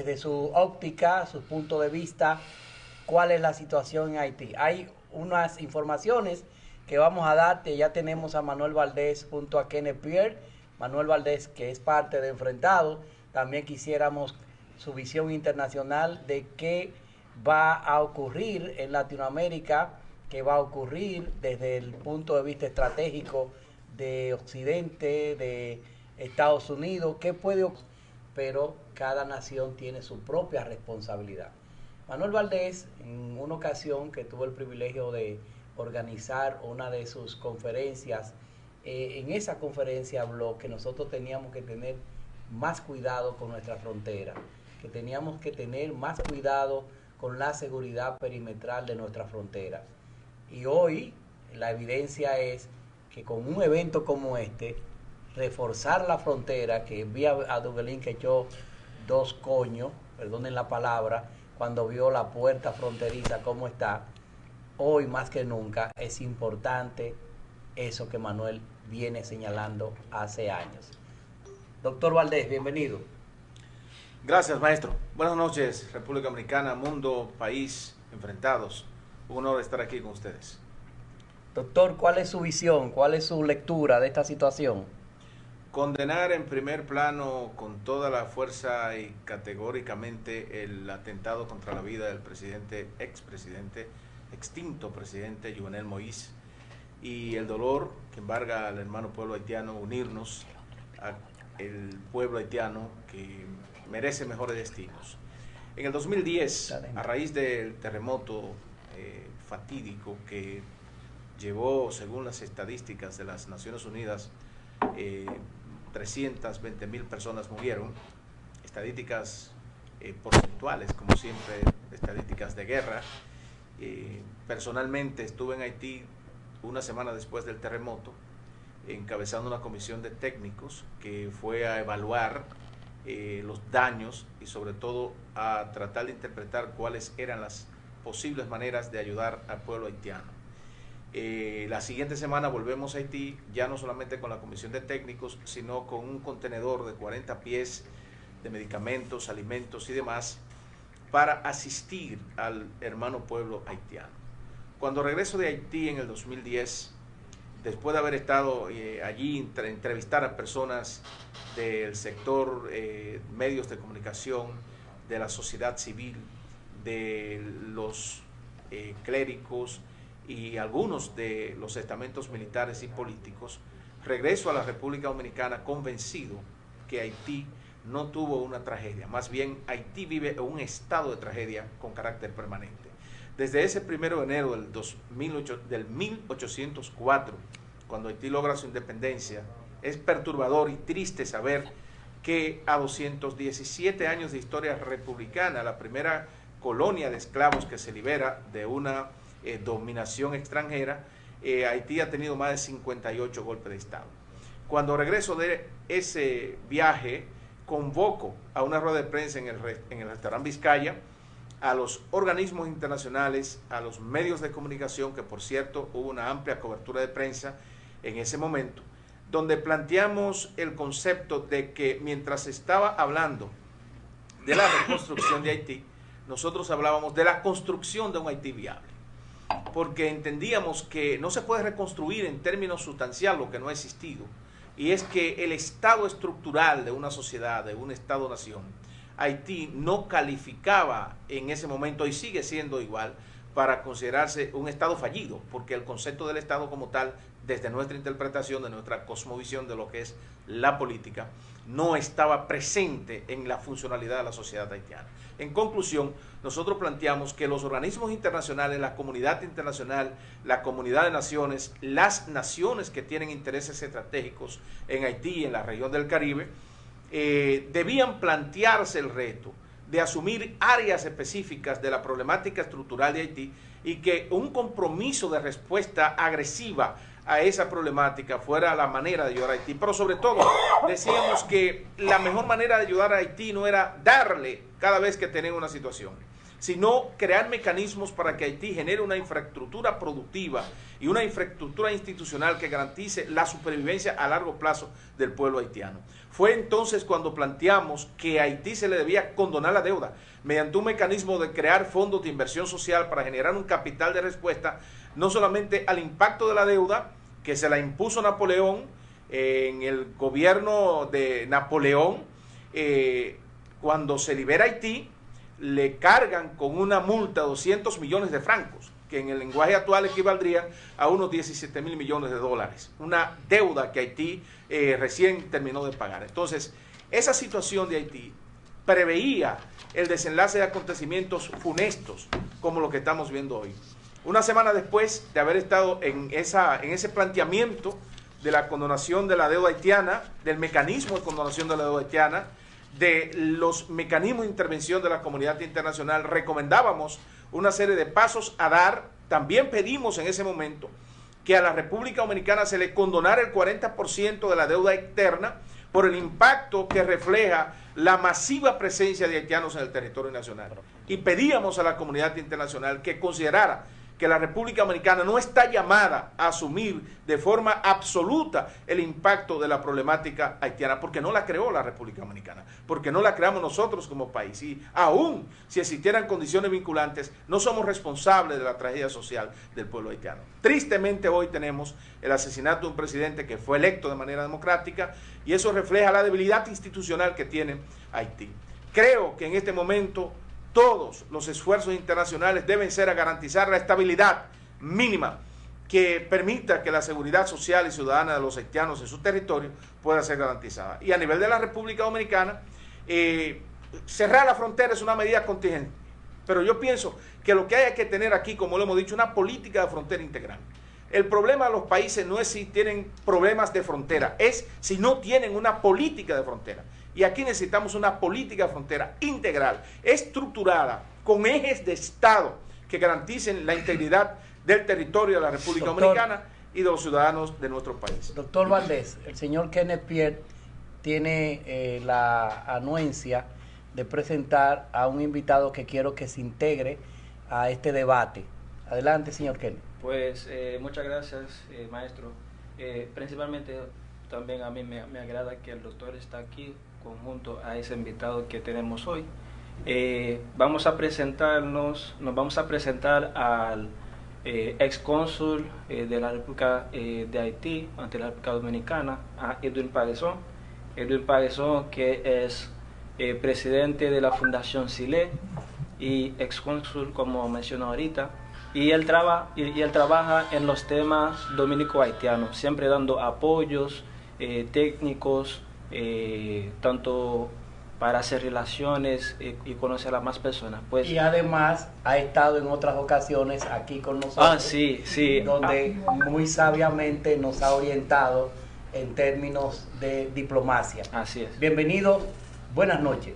Desde su óptica, su punto de vista, ¿cuál es la situación en Haití? Hay unas informaciones que vamos a darte. Ya tenemos a Manuel Valdés junto a Kenneth Pierre. Manuel Valdés, que es parte de Enfrentado. También quisiéramos su visión internacional de qué va a ocurrir en Latinoamérica, qué va a ocurrir desde el punto de vista estratégico de Occidente, de Estados Unidos, qué puede ocurrir, pero cada nación tiene su propia responsabilidad. Manuel Valdés, en una ocasión que tuvo el privilegio de organizar una de sus conferencias, en esa conferencia habló que nosotros teníamos que tener más cuidado con nuestra frontera, que teníamos que tener más cuidado con la seguridad perimetral de nuestra frontera. Y hoy la evidencia es que con un evento como este, reforzar la frontera, que vi a Duguelín que echó dos coños, perdonen la palabra, cuando vio la puerta fronteriza cómo está, hoy más que nunca es importante eso que Manuel viene señalando hace años. Doctor Valdés, bienvenido. Gracias, maestro. Buenas noches, República Dominicana, mundo, país, enfrentados. Un honor estar aquí con ustedes. Doctor, ¿cuál es su visión? ¿Cuál es su lectura de esta situación? Condenar en primer plano con toda la fuerza y categóricamente el atentado contra la vida del expresidente, extinto presidente Jovenel Moïse, y el dolor que embarga al hermano pueblo haitiano, unirnos al pueblo haitiano que merece mejores destinos. En el 2010, a raíz del terremoto fatídico que llevó, según las estadísticas de las Naciones Unidas, 320.000 personas murieron, estadísticas porcentuales, como siempre, estadísticas de guerra. Personalmente estuve en Haití una semana después del terremoto, encabezando una comisión de técnicos que fue a evaluar los daños y sobre todo a tratar de interpretar cuáles eran las posibles maneras de ayudar al pueblo haitiano. La siguiente semana volvemos a Haití, ya no solamente con la comisión de técnicos, sino con un contenedor de 40 pies de medicamentos, alimentos y demás para asistir al hermano pueblo haitiano. Cuando regreso de Haití en el 2010, después de haber estado allí, entrevistar a personas del sector medios de comunicación, de la sociedad civil, de los clérigos y algunos de los estamentos militares y políticos, regreso a la República Dominicana convencido que Haití no tuvo una tragedia, más bien Haití vive en un estado de tragedia con carácter permanente. Desde ese 1 de enero del 1804, cuando Haití logra su independencia, es perturbador y triste saber que a 217 años de historia republicana, la primera colonia de esclavos que se libera de una dominación extranjera, Haití ha tenido más de 58 golpes de Estado. Cuando regreso de ese viaje, convoco a una rueda de prensa en el restaurante Vizcaya a los organismos internacionales, a los medios de comunicación, que por cierto hubo una amplia cobertura de prensa en ese momento, donde planteamos el concepto de que mientras estaba hablando de la reconstrucción de Haití, nosotros hablábamos de la construcción de un Haití viable, porque entendíamos que no se puede reconstruir en términos sustanciales lo que no ha existido, y es que el estado estructural de una sociedad, de un estado-nación, Haití no calificaba en ese momento, y sigue siendo igual, para considerarse un estado fallido, porque el concepto del estado como tal, desde nuestra interpretación, de nuestra cosmovisión de lo que es la política, no estaba presente en la funcionalidad de la sociedad haitiana. En conclusión, nosotros planteamos que los organismos internacionales, la comunidad internacional, la comunidad de naciones, las naciones que tienen intereses estratégicos en Haití y en la región del Caribe, debían plantearse el reto de asumir áreas específicas de la problemática estructural de Haití y que un compromiso de respuesta agresiva a esa problemática fuera la manera de ayudar a Haití. Pero sobre todo decíamos que la mejor manera de ayudar a Haití no era darle cada vez que tenía una situación, sino crear mecanismos para que Haití genere una infraestructura productiva y una infraestructura institucional que garantice la supervivencia a largo plazo del pueblo haitiano. Fue entonces cuando planteamos que a Haití se le debía condonar la deuda mediante un mecanismo de crear fondos de inversión social para generar un capital de respuesta no solamente al impacto de la deuda que se la impuso Napoleón en el gobierno de Napoleón. Cuando se libera Haití, le cargan con una multa 200 millones de francos, que en el lenguaje actual equivaldrían a unos 17 mil millones de dólares. Una deuda que Haití recién terminó de pagar. Entonces, esa situación de Haití preveía el desenlace de acontecimientos funestos como lo que estamos viendo hoy. Una semana después de haber estado en ese planteamiento de la condonación de la deuda haitiana, del mecanismo de condonación de la deuda haitiana, de los mecanismos de intervención de la comunidad internacional, recomendábamos una serie de pasos a dar. También pedimos en ese momento que a la República Dominicana se le condonara el 40% de la deuda externa por el impacto que refleja la masiva presencia de haitianos en el territorio nacional. Y pedíamos a la comunidad internacional que considerara que la República Dominicana no está llamada a asumir de forma absoluta el impacto de la problemática haitiana, porque no la creó la República Dominicana, porque no la creamos nosotros como país. Y aún si existieran condiciones vinculantes, no somos responsables de la tragedia social del pueblo haitiano. Tristemente hoy tenemos el asesinato de un presidente que fue electo de manera democrática, y eso refleja la debilidad institucional que tiene Haití. Creo que en este momento todos los esfuerzos internacionales deben ser a garantizar la estabilidad mínima que permita que la seguridad social y ciudadana de los haitianos en su territorio pueda ser garantizada. Y a nivel de la República Dominicana, cerrar la frontera es una medida contingente, pero yo pienso que lo que hay que tener aquí, como lo hemos dicho, una política de frontera integral. El problema de los países no es si tienen problemas de frontera, es si no tienen una política de frontera. Y aquí necesitamos una política de frontera integral, estructurada, con ejes de Estado que garanticen la integridad del territorio de la República Dominicana y de los ciudadanos de nuestro país. Doctor Valdés, el señor Kenneth Pierre tiene la anuencia de presentar a un invitado que quiero que se integre a este debate. Adelante, señor Kenneth. Pues muchas gracias, maestro. Principalmente también a mí me agrada que el doctor está aquí conjunto a ese invitado que tenemos hoy. Nos vamos a presentar al excónsul de la República de Haití ante la República Dominicana, a Edwin Paguezón. Edwin Paguezón, que es presidente de la Fundación SILE y excónsul, como mencionó ahorita, y él trabaja en los temas dominico-haitianos, siempre dando apoyos técnicos, tanto para hacer relaciones y conocer a más personas. Pues, y además ha estado en otras ocasiones aquí con nosotros, sí, donde muy sabiamente nos ha orientado en términos de diplomacia. Así es. Bienvenido, buenas noches.